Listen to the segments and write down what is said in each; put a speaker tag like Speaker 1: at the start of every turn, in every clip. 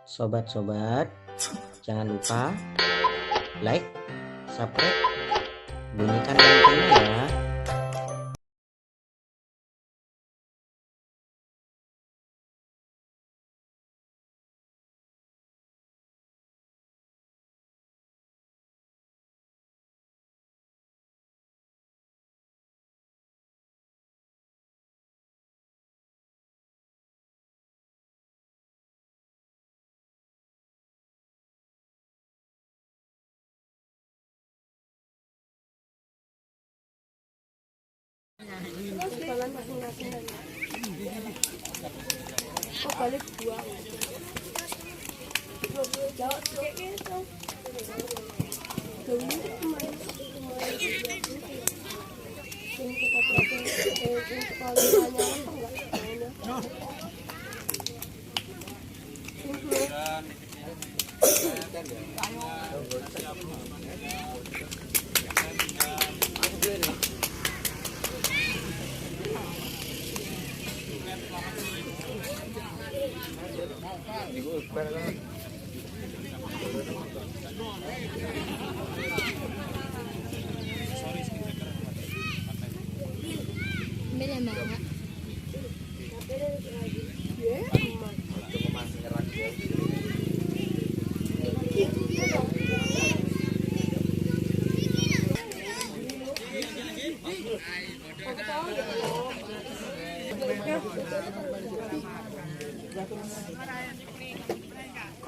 Speaker 1: Sobat-sobat, jangan lupa like, subscribe, bunyikan loncengnya ya.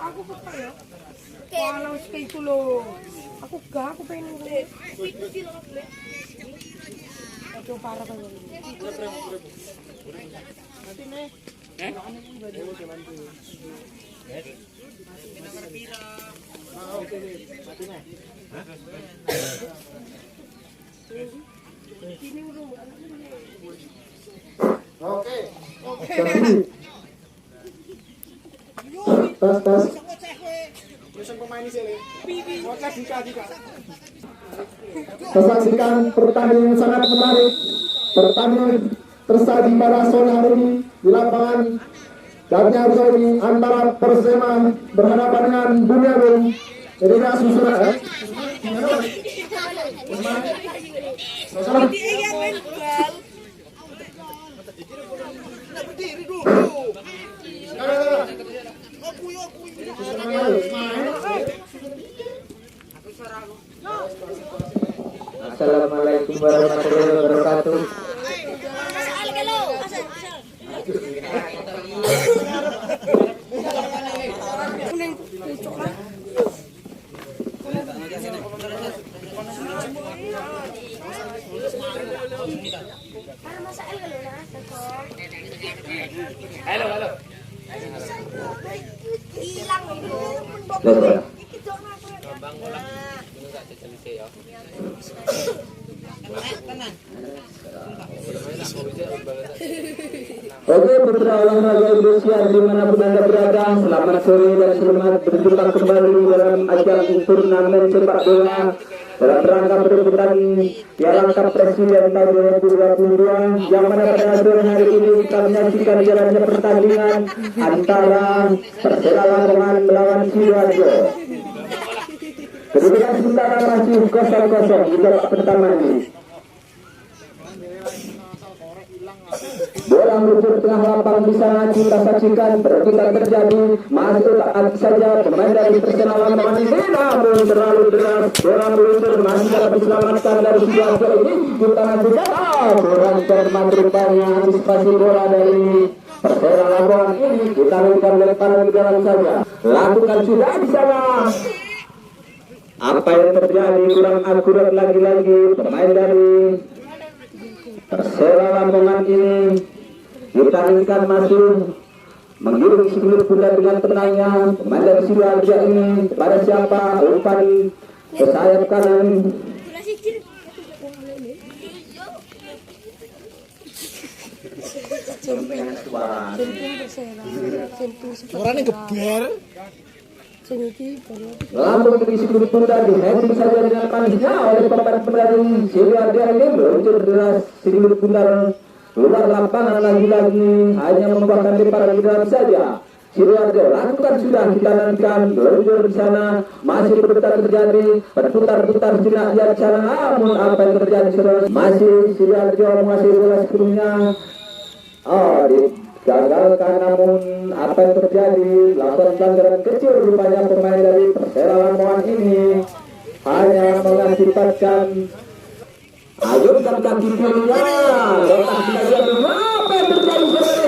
Speaker 2: Aku peka ya. Kalau itu loh. Aku pengen ngeliat. Aduh parah banget.
Speaker 3: Tas. Saksikan pertandingan yang sangat menarik. Pertandingan tersaji pada sore hari ini di lapangan Danyar Saudi antara Persema berhadapan dengan Bunyarung. Jadi tidak susunan ya.
Speaker 1: Assalamualaikum warahmatullahi wabarakatuh.
Speaker 4: Halo.
Speaker 2: Hilang itu.
Speaker 3: Oke, putra olahraga Indonesia dimanapun Anda berada, selamat sore dan selamat berjumpa kembali dalam ajang turnamen sepak bola dalam rangka perebutan Piala Presiden tahun 2022, yang mana pada sore hari ini kita menyaksikan jalannya pertandingan antara Persela Lamongan melawan Sidoarjo. Kedudukan sementara masih 0-0 di babak pertama ini. Bola meluncur tengah lapangan di sana, kita saksikan perbuatan terjadi, masuk saat saja pemain dari Persela Lamongan ini, namun terlalu deras, bola meluncur masih dapat diselamatkan dari Sidoarjo ini. Kita nantikan kurang cermat rupanya antisipasi bola dari Persela Lamongan ini. Kita lakukan lemparan ke dalam saja, lakukan sudah di sana. Apa yang terjadi kurang akurat lagi-lagi pemain dari Persela Lamongan ini. Kita inginkan masuk mengirim sebelum bunda dengan tenangnya pemain dari Sidoarjo ini kepada siapa, umpan ke sayap kanan.
Speaker 2: Suaranya geber.
Speaker 3: Lambung berisi kulit bunda diheading saja dengan panisnya oleh pemain dari Sidoarjo ini, meluncur deras kulit bunda keluar lapangan lagi-lagi, hanya membuahkan lemparan di dalam saja. Sidoarjo lakukan sudah, kita nantikan meluncur di sana, masih berputar terjadi, berputar-putar tidak di sana, namun apa yang terjadi saudara, masih Sidoarjo masih bola sebelumnya, digagalkan, namun apa yang terjadi, lakukan pelanggaran kecil rupanya pemain dari Persela Lamongan ini hanya mengakibatkan ayunkan kaki kirinya, apa yang terjadi saudara?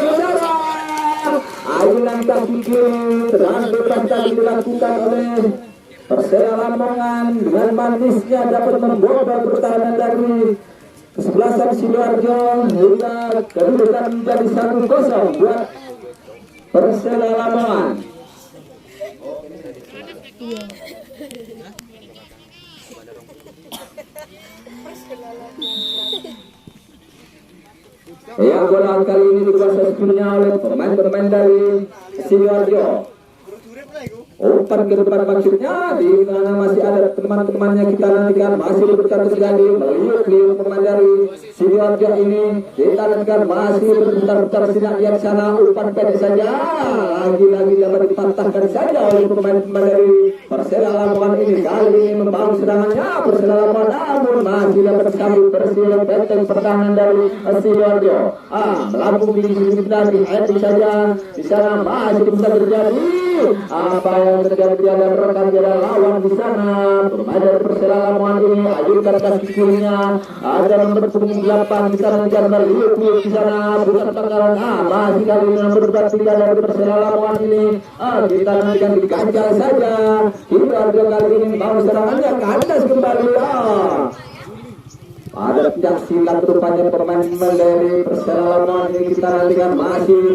Speaker 3: Ayunan kaki kiri serangan bebas tadi dilakukan oleh Persela Lamongan, dengan manisnya dapat membobol pertahanan dari kesebelasan Sidoarjo hingga kedudukan menjadi 1-0 buat Persela Lamongan. Yang bola kali ini dikuasai sepenuhnya oleh pemain-pemain dari Sidoarjo. Umpan ke depan maksudnya, di mana masih ada teman-temannya, kita nantikan masih berputar terjadi, meliuk-liuk pemain dari Sidoarjo ini, kita nantikan masih berputar-putar tidak di sana, umpan pendek saja, lagi-lagi dapat dipatahkan saja oleh pemain-pemain dari Persela Lamongan ini. Kali ini membangun serangannya Persela Lamongan, namun masih dapat disambut bersih benteng pertahanan dari Sidoarjo. Melambung di sini dari heading saja, di sana masih bisa terjadi apa yang terjadi di dalam rekan jalan lawan di sana. Pemain dari Persela Lamongan ini ajukan kaki kirinya, ada nomor 8 di sana karena liuk di sana, bukan pelanggaran. Masih kali ini nomor 3 dari Persela Lamongan ini, kita nantikan diganjal saja. Sidoarjo kali ini mau serangannya kandas kembali. Ada tidak silat rupanya pemain dari Persela Lamongan ini, kita nantikan masih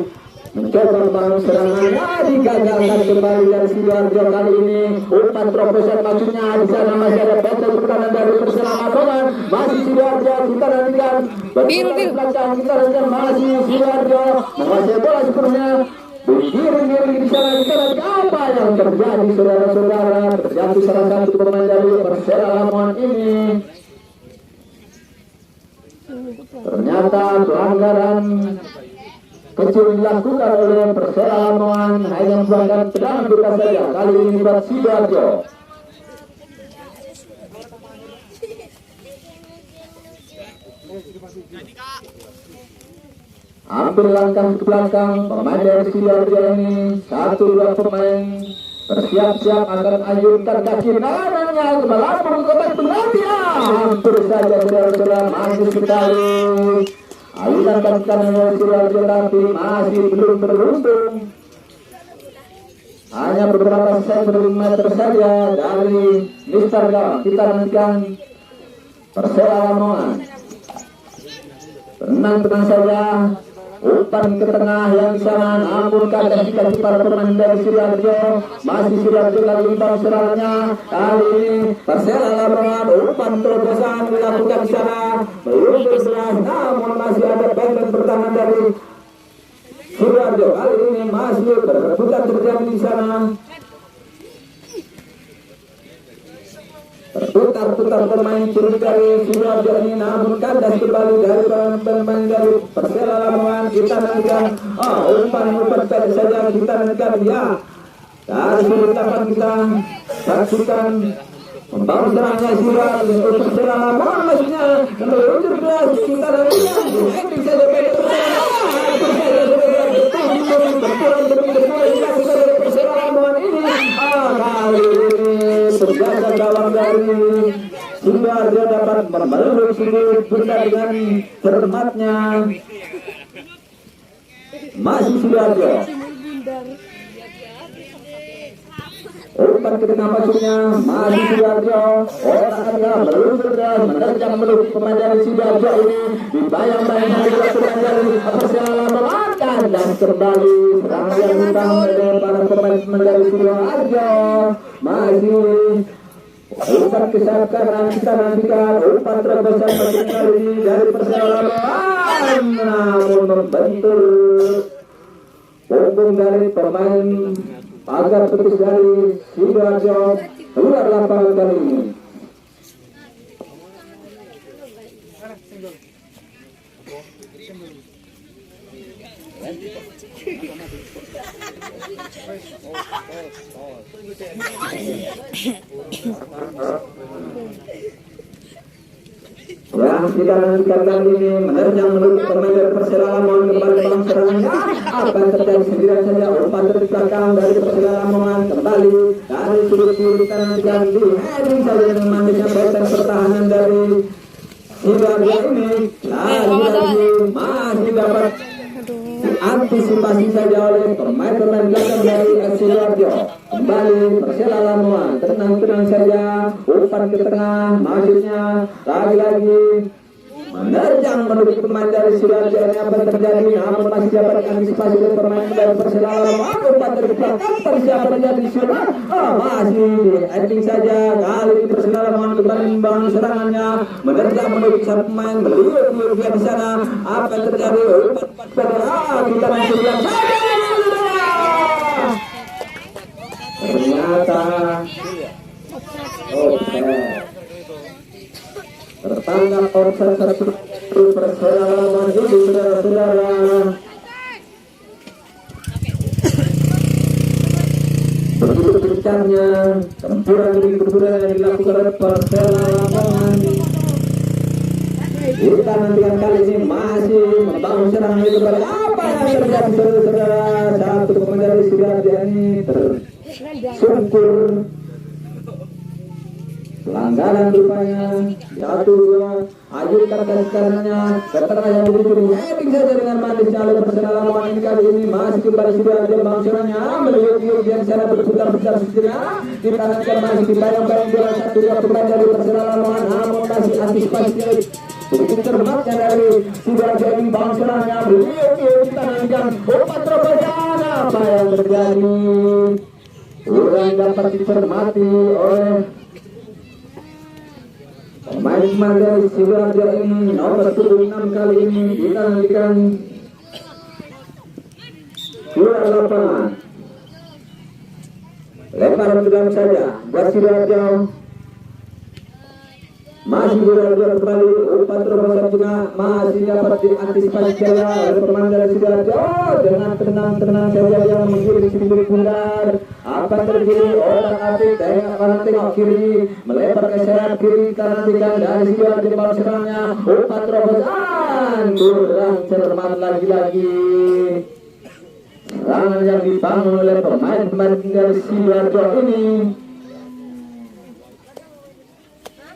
Speaker 3: mencoba membangun serangannya, digagalkan kembali dari Sidoarjo kali ini. Umpan profesional maksudnya, di sana masih ada benteng pertahanan dari Persela Lamongan, masih Sidoarjo, kita nantikan belakang, kita nantikan masih Sidoarjo menguasai bola sepenuhnya. Giring-giring di sana, kita nantikan apa yang terjadi saudara-saudara, terjadi salah satu pemain dari Persela Lamongan ini. Ternyata pelanggaran kecil dilakukan oleh Persela Lamongan, hanya membuahkan tendangan bebas saja. Kali ini buat Sidoarjo. Hampir langkah ke belakang pemain dari Sidoarjo ini, 1-2 pemain bersiap-siap akan ayunkan kaki kanannya melambung ke atas penalti. Hampir saja saudara-saudara, masih sekali ayunan kaki kanan dari Sidoarjo, tapi masih belum beruntung. Hanya beberapa sentimeter saja dari Mister Gawang. Kita nantikan Persela Lamongan. Tenang-tenang saja. Umpan ke tengah yang di sana, namun kandas dikasih para pemain dari Sidoarjo. Masih Sidoarjo kali ini serangannya. Kali ini Persela Lamongan, umpan terobosan dilakukan di sana, belum berselang, namun masih ada benteng pertahanan dari Sidoarjo. Kali ini masih berputar terjadi di sana. Berputar-putar pemain kiri dari Sidoarjo ini, namun kandas kembali dari pemain dari Persela Lamongan. Kita nantikan umpan pendek saja, kita nantikan ya. Dari sudut dapat kita saksikan membangun serangannya Sidoarjo untuk Persela Lamongan, maksudnya meluncur deras, kita nantikan heading saja pendek Persela Lamongan ini. Kali ini penjaga gawang dari Sidoarjo dapat membelur sedikit benda dengan cermatnya. Masih Sidoarjo. Umpan ke tengah maksudnya, masih Sidoarjo. Otaknya meluncur dan menerjang meluk pemain dari Sidoarjo ini. Dibayang-bayang dilakukan dari Persela Lamongan, dan kembali serangan yang utama dari para pemain dari Sidoarjo. Masih umpan ke kanan, kita nantikan umpan terbesar kali ini dari Persela Lamongan, namun membentur punggung dari pemain pagar petis dari Sidoarjo keluar lapangan kali ini. Ya, kita lanjutkan kali ini menerjang menuju pemain dari Persela Lamongan kembali bang serangannya. Apa yang terjadi sendirian saja umpan dari belakang dari Persela Lamongan kembali dari sudut kiri kanan ganti heading saja dengan manisnya benteng pertahanan dari Sidoarjo ini. Lagi masih dapat antisipasi saja oleh pemain-pemain belakang dari Sidoarjo. Kembali Persela Lamongan tenang-tenang saja, umpan ke tengah maksudnya lagi-lagi menerjang menuju pemain dari Sidoarjo. Ini apa yang terjadi, namun masih dapat antisipasi oleh pemain dari Persela Lamongan. Umpan dari belakang persiapan terjadi sudah masih ending saja. Kali ini Persela Lamongan kembali membangun serangannya, menerjang menuju sang pemain, melihat dia di sana. Apa yang terjadi, umpan kita langsung bilang ternyata tertangkap offside satu Persela Lamongan ini, saudara-saudara. Begitu gencarnya tempuran demi tempuran yang dilakukan oleh Persela Lamongan. Kita nantikan kali ini masih membangun serangan itu kembali. Apa yang terjadi, saudara-saudara? Satu pemain dari Sidoarjo ini tersungkur pelanggaran rupanya. Satu dua, ajukan kaki kanannya ke tengah yang begitu heading saja dengan manisnya oleh Persela Lamongan ini. Kali ini masih kembali Sidoarjo membangun serangannya, melihat di sana berputar-putar sejenak. Kita nantikan masih dibayang-bayang bola satu dua pemain dari Persela Lamongan, namun masih antisipasi begitu cermatnya dari Sidoarjo ini bang serangannya. Beliau kita nantikan umpan terobosan. Apa yang terjadi kurang dapat dicermati oleh pemain-pemain dari Sidoarjo ini. Nomor 6 kali ini kita nantikan keluar lapangan, lempar ke dalam saja buat Sidoarjo. Masih Sidoarjo kembali, umpan terobosan juga masih dapat diantisipasi oleh pemain dari Sidoarjo. Dengan tenang-tenang saja yang menggiring sendiri bundar. Apa yang terjadi, otak-atik tengok kiri, melebar ke sayap kiri kanan dari Sidoarjo bawah serangnya. Umpan terobosan kurang cermat lagi-lagi. Serangan yang dibangun oleh pemain-pemain dari Sidoarjo ini.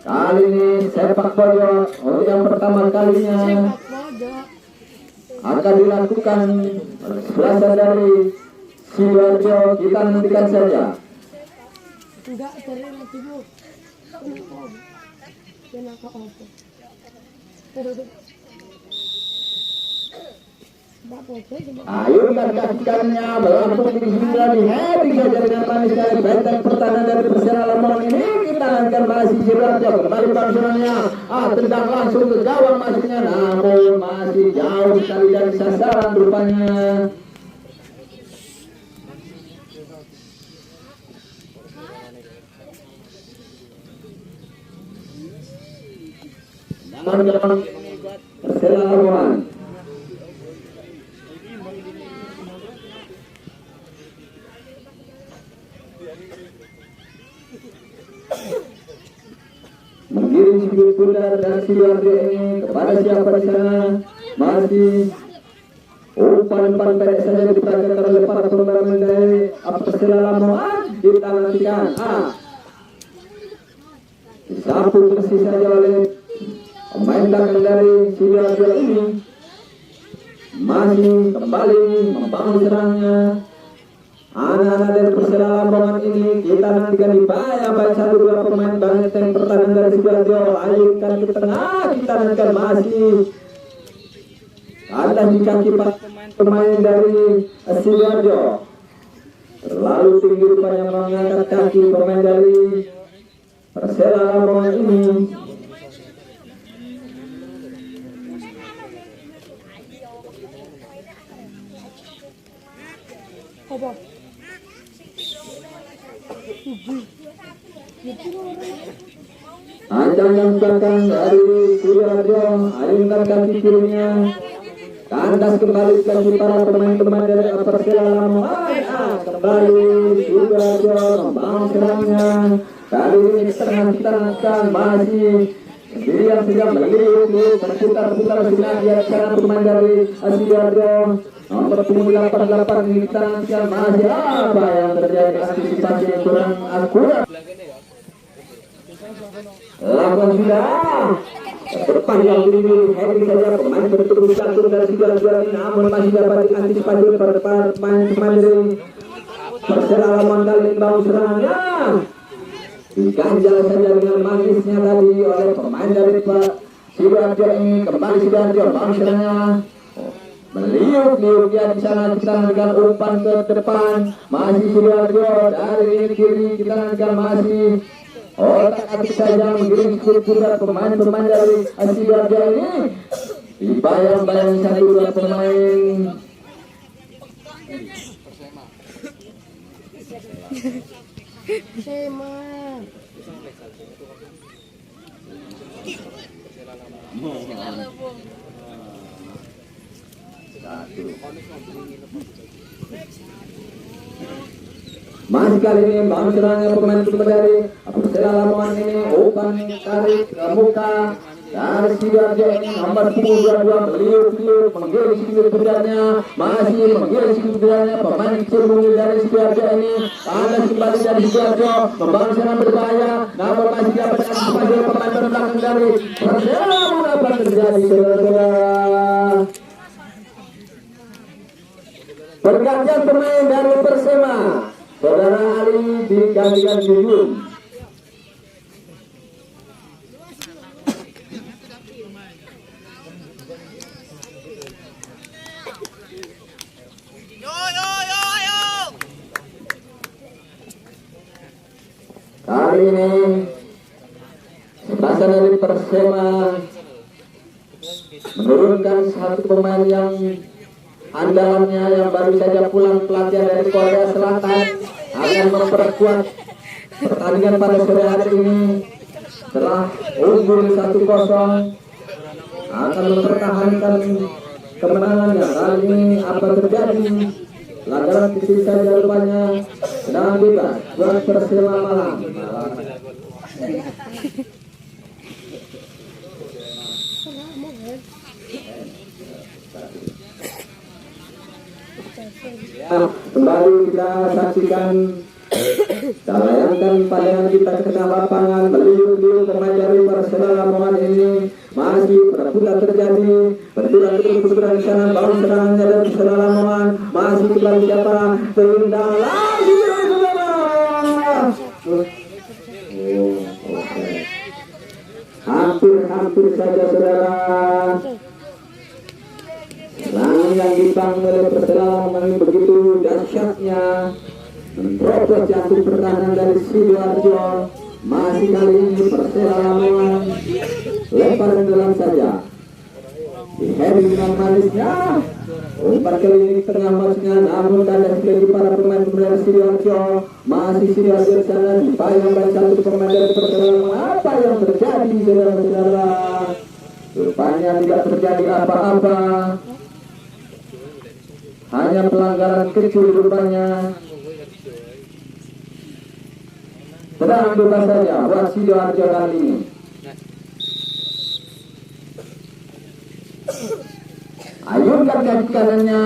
Speaker 3: Kali ini sepak bola untuk yang pertama kalinya akan dilakukan belasan dari Sidoarjo. Kita nantikan saja.
Speaker 2: Enggak, cari lagi bu. Kenapa apa?
Speaker 3: Ayunkan kaki kanannya melampung di hingga di heading saja dengan manis dari benteng pertahanan dari Persela Lamongan ini. Kita nantikan masih Sidoarjo kembali bangsunannya, tendang langsung ke gawang masuknya, namun masih jauh sekali dari sasaran rupanya. Tendangan Persela Lamongan. Menggiring sudut bundar dan Sidoarjo ini kepada siapa di sana. Masih umpan-umpan pendek saja diperagakan oleh para pemain dari Persela Lamongan. Kita nantikan disapu bersih saja oleh pemain belakang dari Sidoarjo ini. Masih kembali membangun serangnya. Anak-anak dari Persela Lamongan ini kita nantikan dibayang-bayang satu dua pemain benteng pertahanan dari Sidoarjo. Ayunkan ke tengah, kita nantikan masih ada di kaki pemain dari Sidoarjo. Terlalu tinggi rupanya mengangkat kaki pemain dari Persela Lamongan ini.
Speaker 2: Apa?
Speaker 3: Ancang yang belakang dari Sidoarjo, ayunkan kaki kirinya Kandas kembali bagi para pemain-pemain dari Persela Lamongan. Kembali Sidoarjo membangun serangnya. Kali ini setengah diterangkan masih sendirian saja meliuk berputar-putar sinar di acara pemain dari Sidoarjo. Nomor punggung 88 ini diterangkan masih apa yang terjadi, antisipasi yang kurang akurat. Lakukan sudah berpanjang ini Henry saja pemain berturut satu dari Sidoarjo ini, namun masih dapat diantisipasi oleh para pemain dari Persela Lamongan. Kali ini bangun serangannya diganjal saja dengan manisnya tadi oleh pemain dari Sidoarjo ini. Kembali Sidoarjo bangun serangannya meliuk-liuk dia di sana, kita nantikan umpan ke depan masih Sidoarjo dari kiri, kita nantikan masih otak-atik saja menggiring surat pemain-pemain dari Sidoarjo ini. Dibayang-bayang satu dua pemain
Speaker 2: Sema.
Speaker 3: masih kali ini bangun serangan pemain-pemain dari Persela Lamongan ini, umpan tarik ke muka dari Sidoarjo ini. Nomor punggung 22 meliuk-liuk menggiring sikit berdarnya, masih menggiring sikit berdarnya pemain Cibungi dari Sidoarjo ini. Kandas kembali dari Sidoarjo membangun serangan berbahaya, namun masih dapat antisipasi pemain belakang dari Persela Lamongan. Apa terjadi saudara-saudara? Pergantian pemain dari Persema, saudara Ali digantikan Yuyun. Kali ini sepasang dari Persema menurunkan satu pemain yang andalannya yang baru saja pulang pelatihan dari Korea Selatan, akan memperkuat pertandingan pada sore hari ini. Setelah unggul 1-0 akan mempertahankan kemenangannya. Kali ini apa terjadi? Pelanggaran kecil saja rupanya, sedang bebas buat Persela Malang. Kembali kita saksikan, tayangan pandangan kita ke tengah lapangan, meliuk-liuk pemain dari Persela Lamongan ini masih perbutan terjadi, berputar di sana, bangun serangannya dari Persela Lamongan, masih kembali siapa terundang lagi dari hampir saja saudara. Serangan yang dibangun oleh Persela Lamongan begitu dahsyatnya menerobos jantung pertahanan dari Sidoarjo. Masih kali ini Persela Lamongan lemparan dalam saja di heading dengan manisnya. Umpan kali ini tengah masuknya, namun kandas bagi para pemain Sidoarjo. Masih Sidoarjo di sana, dibayang-bayang satu pemain dari Persela Lamongan. Apa yang terjadi saudara-saudara? Rupanya tidak terjadi apa-apa, hanya pelanggaran kecil rupanya. Sedang bebas saja buat Sidoarjo kali ini. Ayunkan kaki kanannya,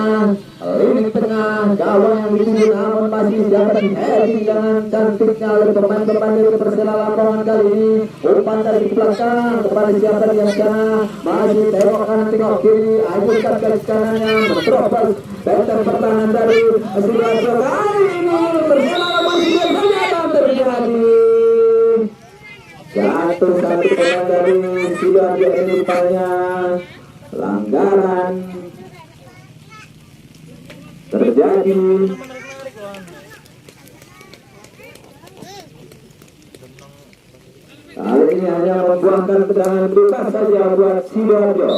Speaker 3: lini tengah, gawang yang dituju namun masih dapat heading dengan cantiknya oleh pemain-pemain dari Persela Lamongan kali ini. Umpan dari belakang kepada siapa di sana, masih tengok kanan tengok kiri, ayunkan kaki kanannya, menerobos benteng pertahanan dari Sidoarjo kali ini. Persela Lamongan tidak terjadi. Jatuh satu pemain dari Sidoarjo ini rupanya pelanggaran terjadi. Kali ini hanya membuangkan tendangan bebas saja buat Sidoarjo.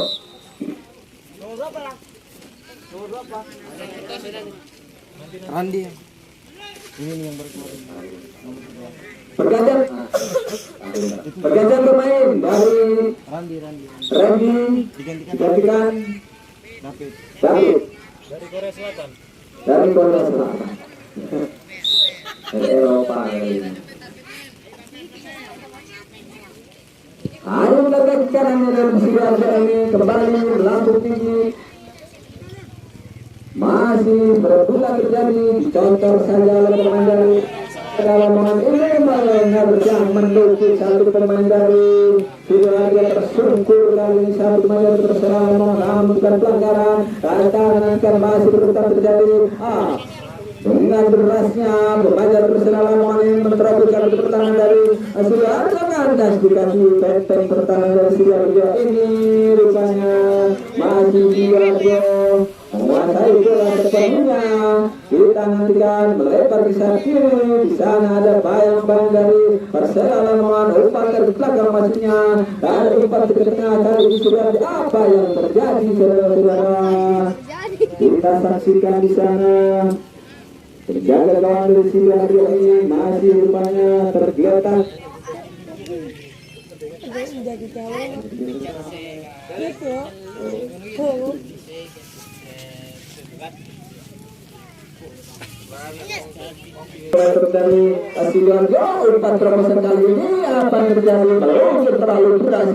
Speaker 1: Randi ini yang berkemarin.
Speaker 3: Pergantian pemain dari
Speaker 1: Randi
Speaker 3: digantikan
Speaker 1: David.
Speaker 3: David
Speaker 1: Dari Korea Selatan.
Speaker 3: dari Korea Selatan. Dari Eropa ini. Ayo melakukan kanannya dari Sidoarjo ini kembali melambung tinggi. Masih berulang terjadi, contoh saja oleh pemain dari Lamongan ini menerjang menuju satu pemain dari Sidoarjo tersungkur kali ini satu pemain dari Persela Lamongan, namun bukan pelanggaran karena masih berputar terjadi. Dengan derasnya pemain dari Persela Lamongan ini meneroboskan pertahanan dari Sidoarjo, kandas dikasih benteng pertahanan dari Sidoarjo ini rupanya masih Sidoarjo menguasai bola sepenuhnya. Kita nantikan melebar ke sayap kiri. Di sana ada bayang-bayang dari Persela Lamongan, umpan dari belakang maksudnya, dari umpan ke tengah kali ini sudah apa yang terjadi saudara-saudara. Kita saksikan di sana penjaga gawang dari Sidoarjo ini masih rupanya tergeletak.
Speaker 2: Jadi calon itu
Speaker 3: dari Sidoarjo, umpan terobosan kali ini apa yang terjadi? Belum terlalu berat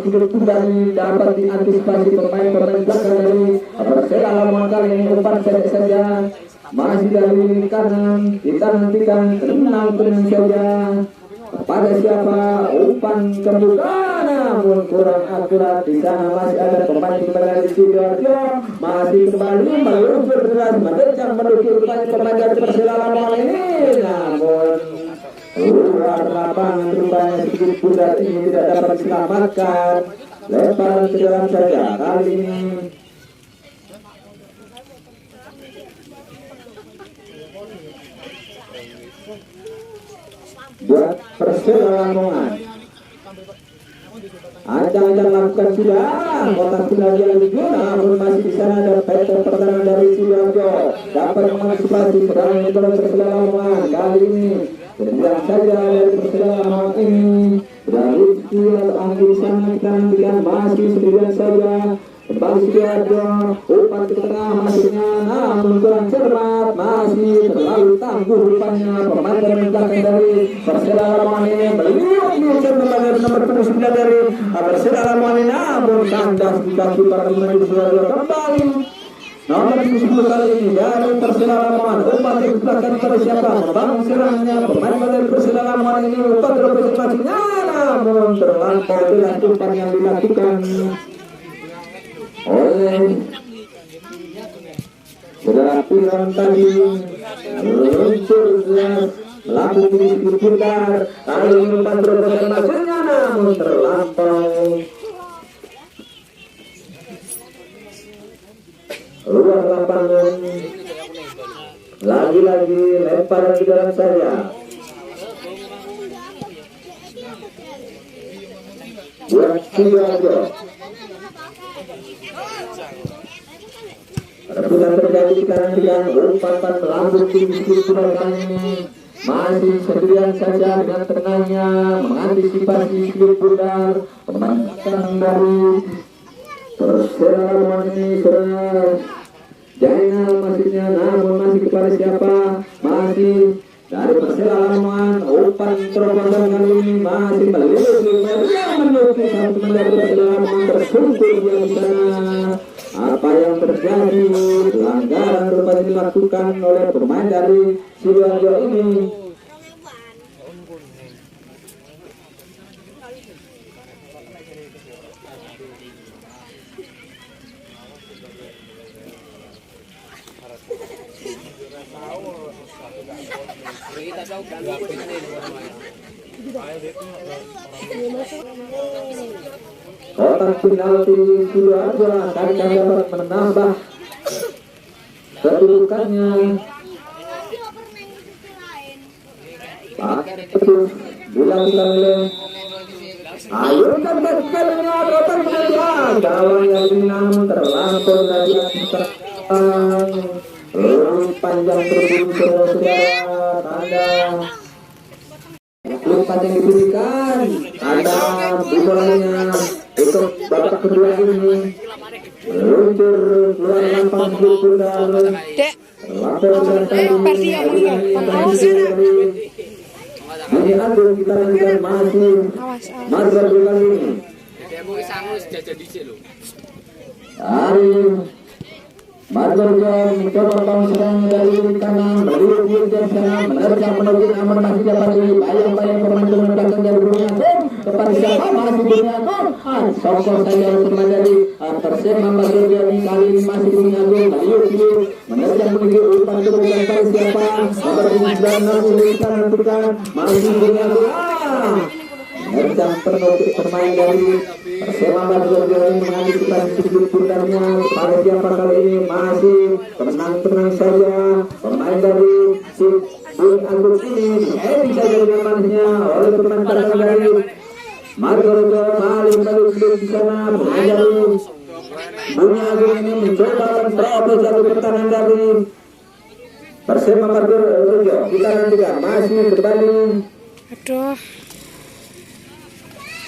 Speaker 3: dari dapat diantisipasi pemain-pemain belakang dari Persela Lamongan kali ini. Umpan saja masih dari kanan, kita nantikan tenang saja kepada siapa umpan terbuka, namun kurang akurat. Di sana masih ada pemain dari Sidoarjo masih kembali meluncur deras menerjang menuju pemain dari Persela Lamongan ini, namun luar lapangan rupanya sedikit bulat ini tidak dapat diselamatkan. Lemparan ke dalam saja kali ini. Buat Persela Lamongan, ancang-ancang lakukan sudah kotak penalti yang digunakan, namun masih di sana ada benteng pertahanan dari Sidoarjo dapat mengantisipasi serangan dari Persela Lamongan kali ini. Kemudian saja dari Persela Lamongan ini dari atau angin di sana kita nantikan masih sendirian saja. Kembali Sidoarjo, umpan ke tengah maksudnya, namun kurang cermat, masih terlalu tangguh rupanya pemain belakang dari Persela Lamongan ini. Beliau pemain nomor 9 dari Persela Lamongan ini, namun kandas di kaki para pemain Sidoarjo. Kembali nomor 10 kali ini dari Persela Lamongan, umpan ke belakang pada siapa? Membangun serangnya pemain dari Persela Lamongan ini, umpan terobos maksudnya, namun terlampau dengan umpan yang dilakukan oleh saudara Piron tadi. Meluncur melambung tinggi berputar, kali ini umpan terobos maksudnya, namun terlampau luar lapangan. Lagi-lagi lemparan di dalam saya. Buat Sidoarjo, rebutan terjadi di kanan dengan umpan melambung tinggi berputar kali ini. Masih sendirian saja dengan tenangnya mengantisipasi berputar pemain dari Persela Lamongan ini sudah Jainal maksudnya, namun masih kepada siapa? Masih dari Persela Lamongan, umpan terobosan kali ini masih menuju satu menit Persela Lamongan tersungkur di sana. Apa yang terjadi? Pelanggaran rupanya dilakukan oleh pemain dari Sidoarjo ini. Kotak penalti Sidoarjo akan dapat menambah kedudukannya. Itu dilakukan oleh ayo kan kalinya kotak penalti gawang yang namun terlampau dari panjang berburu saudara. Tanda umpan yang diberikan, ada bolanya untuk babak kedua ini. Meluncur keluar lapangan kiri pundar.
Speaker 2: Dek,
Speaker 3: Lapangan
Speaker 2: Perdi yang meninggal. Awas,
Speaker 3: Bunyi Agung kita lanjutkan masih
Speaker 2: awas.
Speaker 3: Margar kali ini. Dari Margar mencoba bang serang dari kanan berdiri kiri dan sana menerjang menuju namun masih dapat bayang-bayang pemain belakang dari Bunyi Agung kepada siapa masih Bunyi Agung sokong saja untuk dari Persema Margar kali ini masih Bunyi Agung meliuk-liuk menerjang menuju umpan kemudian pada siapa nomor 96 di kanan menentukan masih Bunyi Agung menerjang penutup pemain dari Persema Margar ini mengantisipasi sudut pundarnya pada siapa kali ini masih tenang-tenang saja pemain dari si Bunyi Agung ini bisa jadi manisnya oleh pemain belakang dari Margar kembali di sana pemain dari Bunyi Agung ini mencoba menerobos jalur pertahanan dari Persema Margar kita nantikan masih kembali
Speaker 2: Aduh.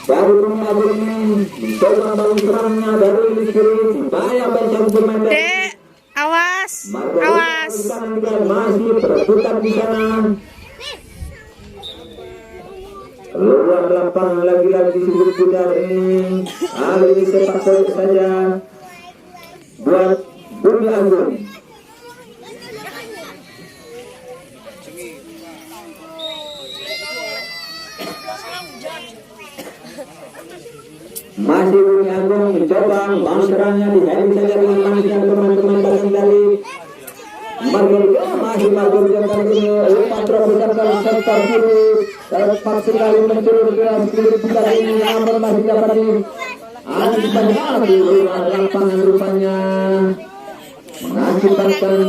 Speaker 3: dari Bunyi Agung ini mencoba bangun serangnya dari kiri bayang mencari pemain dari
Speaker 2: Dek, awas.
Speaker 3: Margar
Speaker 2: Awas.
Speaker 3: kita nantikan masih perebutan di sana luar lapangan lagi-lagi sudut pundar ini kali ini sepak bola saja buat Bunyi Agung. Masih Bunyi Agung mencoba bang serangnya diheading saja dengan manisnya teman-teman belakang dari Margar masih Margar kali ini umpan terobosan kali sektor kiri tepat sekali mencuri ke sudut pundar ini namun masih dapat diantisipasi di luar lapangan rupanya mengakibatkan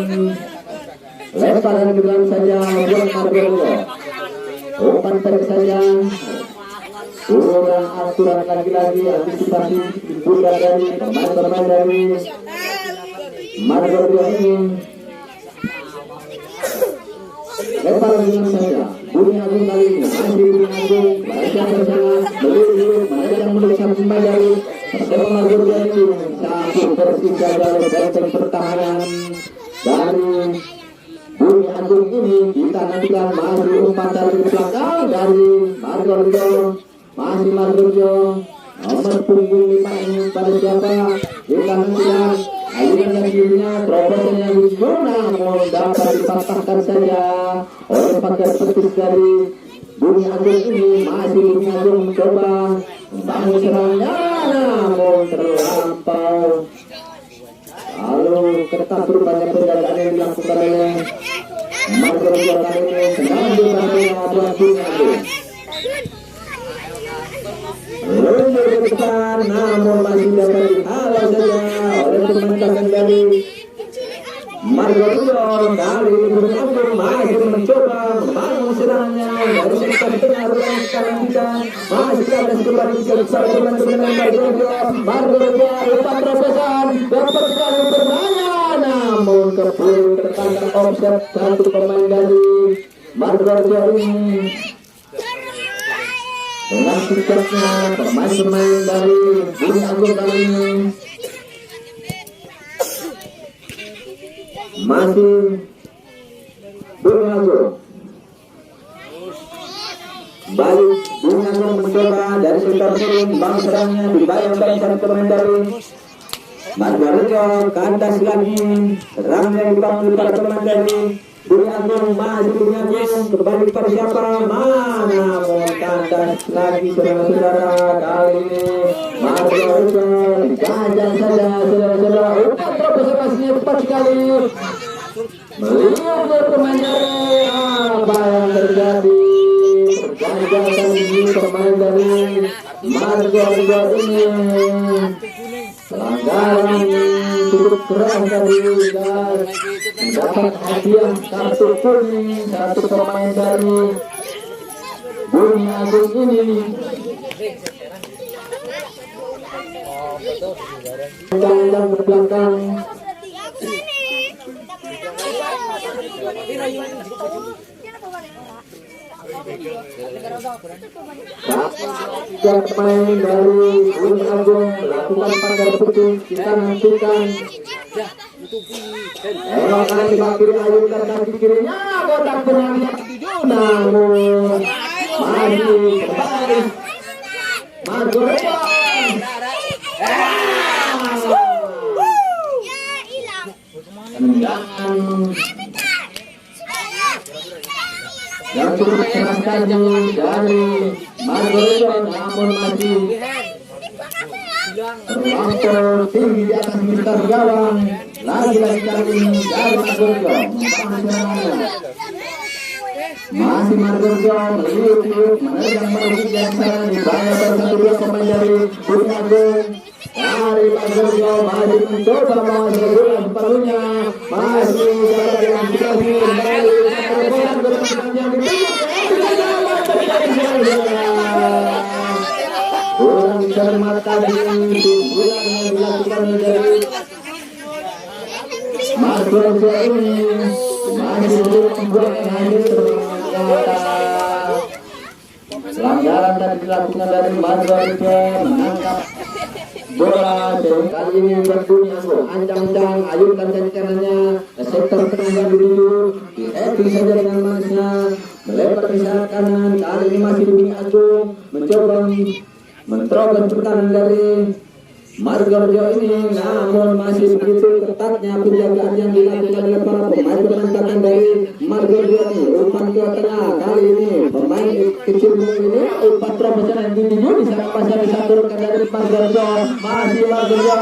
Speaker 3: lemparan ke dalam saja buat Margar umpan pendek saja kurang aturan lagi-lagi antisipasi pundar dari pemain-pemain dari Margar ini lemparan dengan saja Bunyi Agung kali ini masih Bunyi Agung baca bersama beliau menerjang menuju pemain dari Persema Margar ini satu bersih saja dari pertahanan dari Bunyi Agung ini kita nantikan masih umpan dari belakang dari Margar masih Margar nomor punggung 5 ini pada siapa kita nantikan aliran yang kirinya terobosan yang guna namun dapat dipatahkan saja oleh pakai petis dari Bunyi Agung ini masih Bunyi Agung mencoba membangun serangnya namun terlampau lalu ketat rupanya penjagaan yang dilakukan oleh Margar kali ini sedang dibantu buat Bunyi Agung meluncur ke depan namun masih dapat dihalau saja oleh pemain belakang dari Margar kali ini Bunyi Agung masih mencoba membangun serangnya dari sektor tengah ruang sekarang kita masih ke atas kembali besar teman-teman Margar umpan terobosan dapat sekali berbahaya namun keburu tertangkap offset satu pemain dari Margar ini dengan sikapnya pemain-pemain dari Bunyi Agung kali ini masih Bunyi Agung balik Bunyi Agung mencoba dari sektor kiri bang serangnya dibayang-bayang pemain dari Margar ke atas lagi serangnya dibangun para pemain dari Bunyi Agung masih Bunyi Agung kembali kepada siapa mana mau kandas lagi saudara-saudara kali ini Margar dikajang saja saudara-saudara umpan terobosan tepat sekali melihat pemain dari apa yang terjadi pergantian ini pemain dari Margar ini pelanggaran cukup keras dari dapat hadiah kartu kuning satu pemain dari Bunyi Agung ini belakang berbelakang Tiga pemain dari Gunung Agung melakukan pagar putih. Kita nantikan. Kanan di kiri ayunkan kaki kirinya, kotak penalti. Namun masih kembali. Margo tendangan yang cukup keras tadi dari Margo, namun masih terlampau tinggi di atas bintang gawang. Lagi-lagi kali ini dari Margo masih Margo meliuk-liuk menerjang menuju yang sana di bawah satu dua pemain dari Gunung Agung. Dari Margo masih mencoba menguasai bola separuhnya, masih dapat dengan situasi kembali yang kurang cermat tadi bola yang dilakukan dari Margo ini masih belum membuat hasil pelanggaran tadi dilakukan dari Margo menangkap bola. Kali ini berbunyi ancang-ancang, ayunkan kaki kanannya ke sektor tengah yang dituju, di saja dengan manisnya melempar ke sayap kanan. Kali ini masih bunyi Agung mencoba menerobos pertahanan dari Margo ini, namun masih begitu ketatnya penjagaan yang dilakukan oleh para pemain penangkapan dari Margo ini. Umpan ke tengah, kali ini pemain kecil ini umpan terobosan yang dituju di sana pasar disaturkan dari Margo. Masih Margo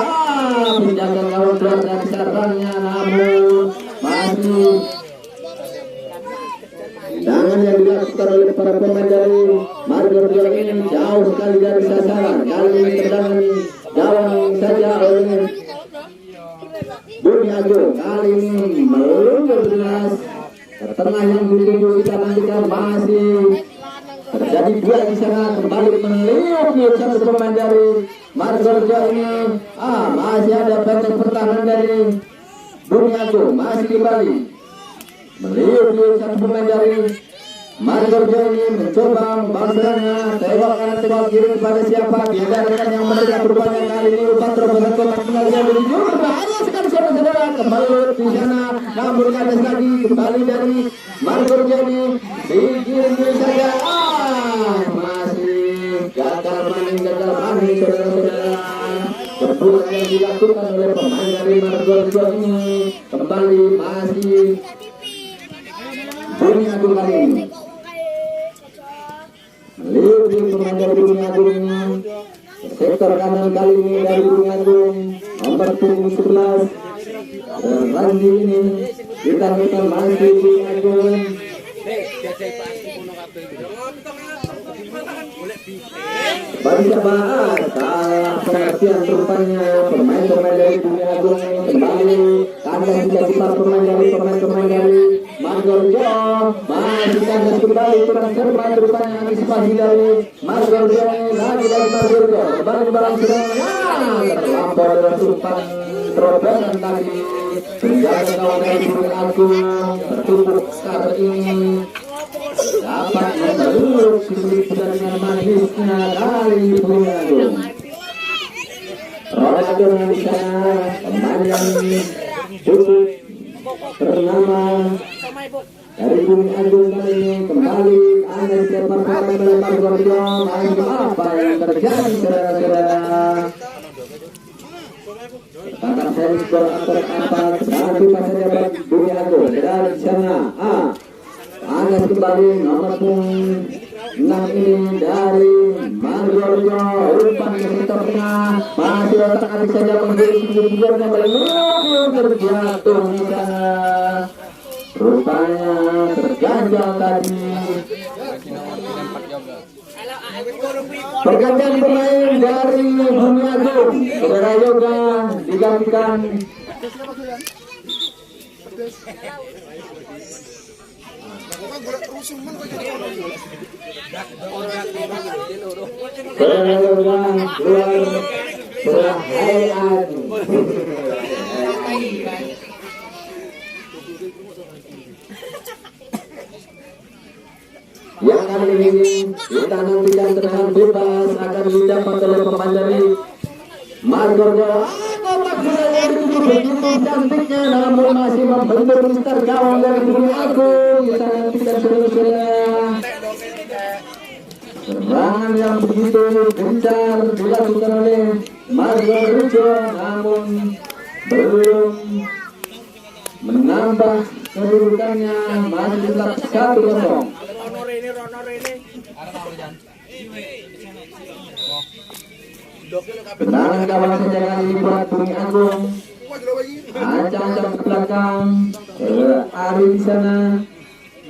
Speaker 3: penjaga gawang keluar dari sarangnya, namun masih tendangan yang dilakukan oleh para pemain dari Margo ini jauh sekali dari sasaran. Kali ini tendangan gawang saja oleh Gunung Agung. Kali ini meluntur jelas ke tengah yang dituju. Kita nantikan masih terjadi dua di sana, kembali meliuk satu pemain dari Margo ini. Masih ada benteng pertahanan dari Gunung Agung, masih kembali meliuk satu pemain dari Margo ini mencoba membalasnya, tembak kanan tembak kiri kepada siapa? Tidak rekan yang mendekat rupanya. Kali ini umpan terobosan kotak penalti yang menuju berbahaya sekali saudara-saudara. Kembali di sana, namun kandas lagi kembali dari Margo ini digiring saja. Masih gagal maning saudara-saudara. Perbuatan yang dilakukan oleh pemain dari Margo ini kembali masih Gunung Agung kali ini. Meliuk pemain dari Gunung Agung, sektor kanan kali ini dari Gunung Agung nomor 11 dan Randi ini ditampilkan masih Gunung Agung. Bagi sahabat, pengertian rupanya pemain-pemain dari Gunung Agung kembali kandang menjadi pemain dari Margo. Masih kandang kembali kurang cermat rupanya antisipasi dari Margo. Lagi dari Margo kembali barang sedangnya terlampau dengan umpan terobosan tadi. Penjaga gawang dari Gunung Agung tertumpuk saat ini dapat membalut kesulitan dengan manisnya dari Gunung Agung. Ronaldo di sana pemain yang cukup ternama dari Gunung Agung kali ini kembali ada di depan pemain dari Margo. Apa yang terjadi saudara-saudara? Tentang seri skor atau apa? Satu pasang dapat Gunung Agung dari sana. Ada kembali nomor 6 ini dari Margo. Umpan ke sektor tengah, masih otak-atik saja menjadi sudut-sudutnya belum terjatuh di sana. Rupanya terganjal tadi. Pergantian pemain dari Gunung Agung, saudara Yoga digantikan yang kali ini kita nantikan tendangan bebas akan didapat oleh pemain dari Margojo. Begitu cantiknya namun masih membentur Mister gawang dari Bumi Agung. Kita nantikan seterusnya serangan yang begitu gencar dilakukan oleh Margojo, namun belum menambah kedudukannya, masih tetap 1-0. Tendangan gawang saja kali buat Bumi Agung. Ancang-ancang ke belakang, Ari di sana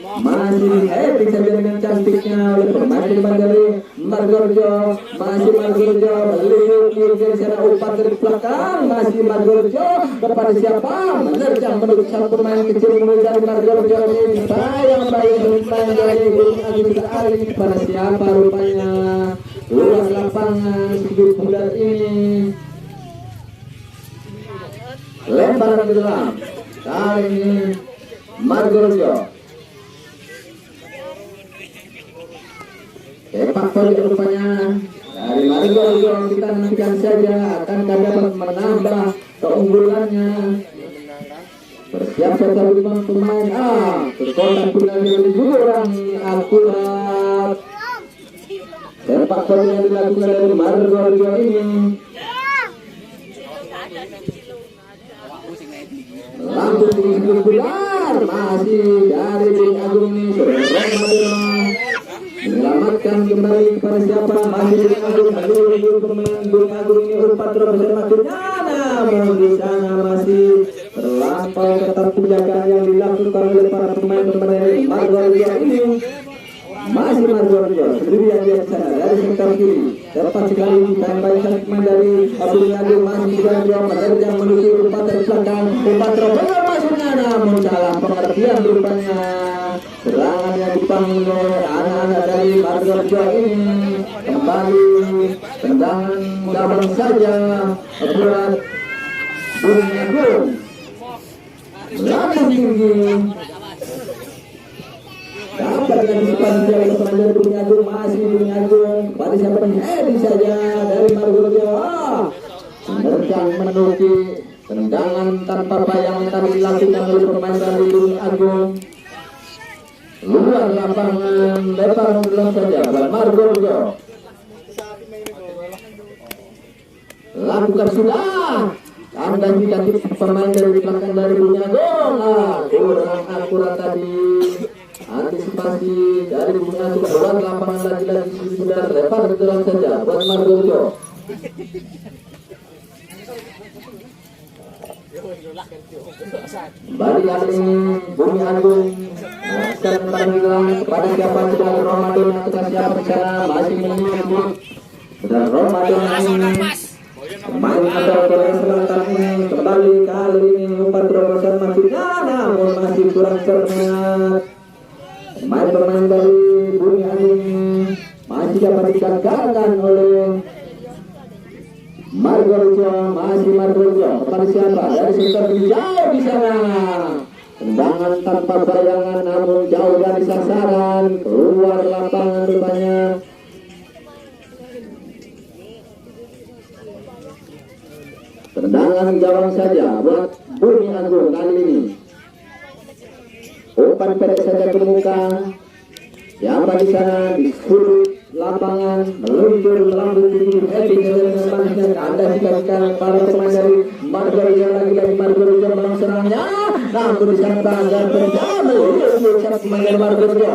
Speaker 3: masih happy saja dengan cantiknya oleh pemain dari Margojo. Masih Margojo melirik di sana, umpan dari belakang, masih Margojo kepada siapa? Menerjang menuju sang pemain kecil dari Margojo ini. Sayang baik pemain dari Bumi Agung sekali kepada siapa rupanya? Luar lapangan sedikit bulat ini. Lemparan ke dalam. Kali ini Margojo. Sepak bola rupanya dari Margojo, kita nantikan saja akan dapat menambah keunggulannya. Bersiap saja pemain berkontak dengan kurang akurat. Sepak bola yang dilakukan dari Margojo ini langsung digelar, masih dari Bumi Agung ini menyelamatkan kembali kepada siapa? Masih Bumi Agung, pemain Bumi Agung ini umpan terus maksudnya, namun di sana masih terlampau ketat penjagaan yang dilakukan oleh para pemain dari Margojo ini. Masih Margojo sendirian di sana dari sektor kiri, tepat sekali ditambah sang pemain dari Bumi Agung. Masih Margojo menerjang menuju umpan dari belakang, umpan terus maksudnya, namun salah pengertian rupanya. Serangan yang dipanggil oleh anak-anak dari Margojo ini kembali tendangan gawang saja buat Bumi Agung. Melambung tinggi dapat diantisipasi oleh pemain dari Bumi Agung. Masih Bumi Agung pada siapa ini saja dari Margojo. Menerjang menuju tendangan tanpa bayangan tadi dilakukan oleh pemain dari Bumi Agung. Luar lapangan, lebar belum saja buat Margojo. Lakukan sudah. Anda jika pemain dari belakang dari Bumi Agung, kurang akurat tadi. Antisipasi dari Bumi Agung, luar lapangan lagi-lagi sudah lebar belum saja buat Margojo. Kembali kali ini Bumi Agung akan menang kepada siapa? Sudah Ramadan atau siapa sana masih menunggu. Sudah Ramadan ini pemain atau orang selatan ini kembali kali ini umpan terobosan masih namun masih kurang cermat. Pemain dari Bumi Agung masih dapat digagalkan oleh Margojo. Masih Margojo kepada siapa? Dari sektor jauh di sana. Tendangan tanpa bayangan namun jauh dari sasaran, keluar lapangan rupanya. Tendangan gawang saja buat Bumi Agung kali ini. Umpan pendek saja ke muka. Siapa di sana di sudut lapangan meluncur melambung tinggi heading dengan manisnya. Anda dikatakan para pemain dari Margojo lagi-lagi Margojo memang serangnya. Namun di sana bangga berjalan siapa pemain dari Margojo.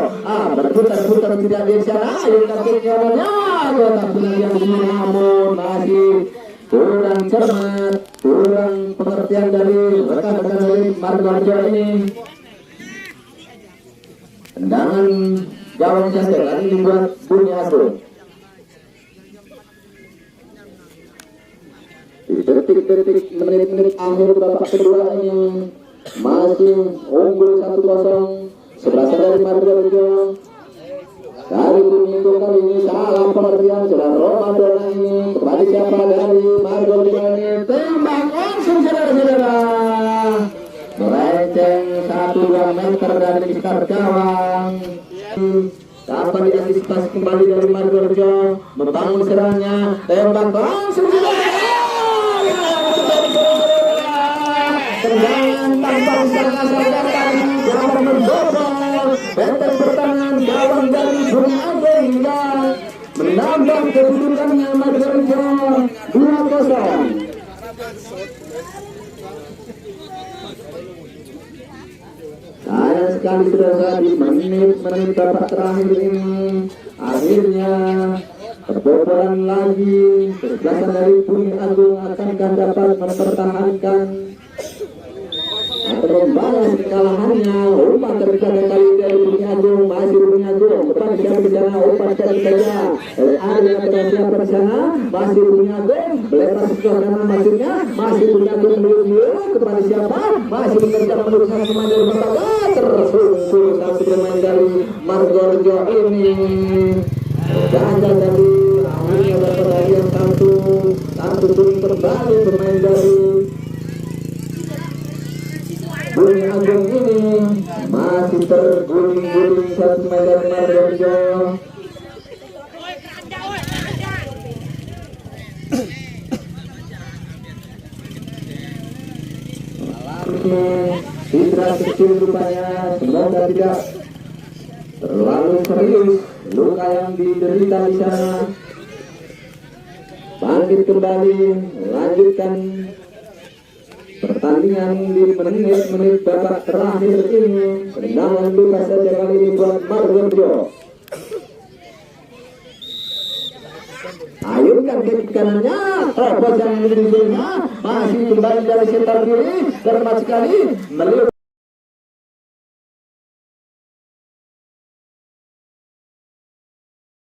Speaker 3: Berputar-putar tidak di sana. Yang kaki kawannya kotak penalti yang namun masih kurang cermat, kurang pengertian dari rekan-rekan dari Margojo ini. Tendangan gawang saja kali ini buat Bumi Agung. Di detik-detik menit-menit akhir babak kedua ini masih unggul 1-0 sebelah dari Margojo. Dari Bumi Agung kali ini salah pengertian sudah Ramadan ini kembali siapa dari Margojo ini tembak langsung saudara-saudara. Melenceng 1-2 meter dari sekitar gawang. dapat diantisipasi kembali dari Margorejo, membangun serangannya, tembak langsung tendangan tanpa diserang saja dapat membobol benteng pertahanan gawang dari Bumi Ageng hingga menambah kedudukannya Margorejo 2-0. Sayang sekali sudah di menit-menit babak terakhir ini akhirnya kebobolan lagi kesebelasan dari Bumi Agung akankah dapat mempertahankan atau membalas kekalahannya. Umpan terdekat kali dari Bumi Agung, masih Bumi Agung depan siapa di sana, umpan cari saja ada yang siapa di sana, masih Bumi Agung lepas ke kanan maksudnya, masih Bumi Agung menuju kepada siapa, masih mengejar meneruskan pemain dari Bataga tersungkur satu pemain dari Margorejo ini gagal dari akhirnya dapat hadiah satu kuning kembali pemain dari Bumi Agung ini masih terguling-guling satu pemain dari Margorejo. Cedera kecil rupanya, semoga tidak terlalu serius luka yang diderita di sana. Bangkit kembali, lanjutkan pertandingan di menit-menit babak terakhir ini. Tendangan luka saja kali ini buat Margorejo. Ayunkan ke kanannya, terpojang di masih kembali dari setar kiri, cermat sekali melihat